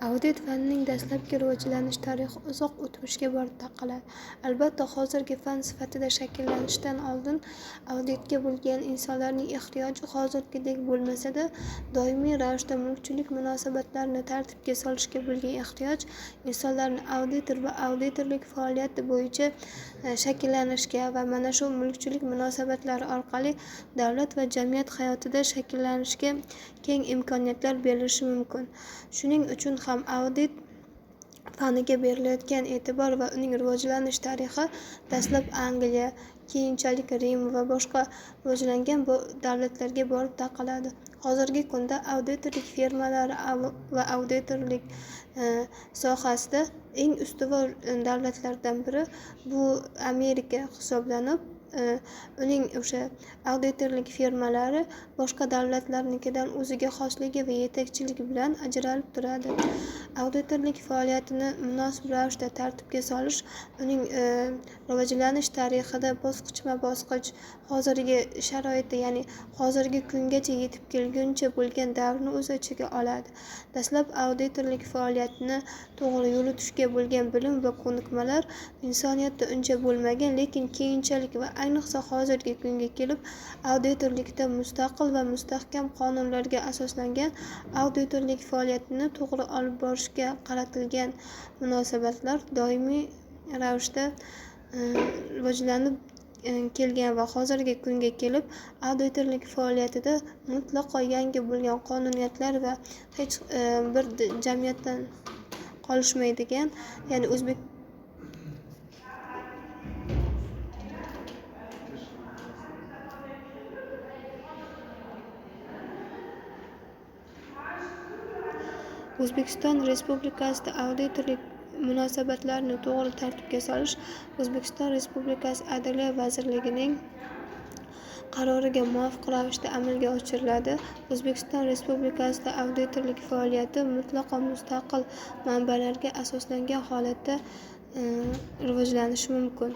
Audit fanining dastlabki rivojlanish tarixi uzoq o'tmishga borib taqaladi. Albatta, hozirgi fan sifatida shakllanishidan oldin auditga bo'lgan insonlarning ehtiyoji hozirgidek bo'lmasa-da, doimiy ravishda mulkchilik munosabatlarini tartibga solishga bo'lgan ehtiyoj insonlarni auditor va auditorlik faoliyati bo'yicha shakllanishga va mana shu mulkchilik munosabatlari orqali davlat va jamiyat hayotida shakllanishga keng imkoniyatlar berishi mumkin. Shuning uchun ham audit faniga berilayotgan e'tibor va uning rivojlanish tarixi dastlab Angliya, keyinchalik Rim va boshqa rivojlangan davlatlarga borib taqaladi. Hozirgi kunda auditorlik firmalari va auditorlik sohasida eng ustuvor davlatlardan biri bu Amerika hisoblanib, uning o'sha auditorlik firmalari boshqa davlatlarnikidan o'ziga xosligi va yetakchiligi bilan ajralib turadi. Auditorlik faoliyatini munosib ravishda tartibga solish uning rivojlanish tarixida bosqichma-bosqich hozirgi sharoitda, ya'ni hozirgi kungacha yetib kelguncha bo'lgan davrni o'z ichiga oladi. Dastlab auditorlik faoliyatini to'g'ri yuritishga bo'lgan bilim va ko'nikmalar insoniyatda uncha bo'lmagan, lekin keyinchalik va ayniqsa hozirgi kunga kelib auditorlikda mustaqil va mustahkam qonunlarga asoslangan auditorlik faoliyatini to'g'ri olib borishga qaratilgan munosabatlar doimiy ravishda rivojlanib kelgan va hozirgi kunga kelib auditorlik faoliyatida mutlaqo yangi bo'lgan qonuniyatlar va hech bir jamiyatdan qolishmaydigan, ya'ni O'zbekiston Respublikasida auditorlik munosabatlarini to'g'ri tartibga solish O'zbekiston Respublikasi Adliya vazirligining qaroriga muvofiq ravishda amalga oshiriladi. O'zbekiston Respublikasida auditorlik faoliyati mutlaqo mustaqil manbalarga asoslangan holatda rivojlanishi mumkin.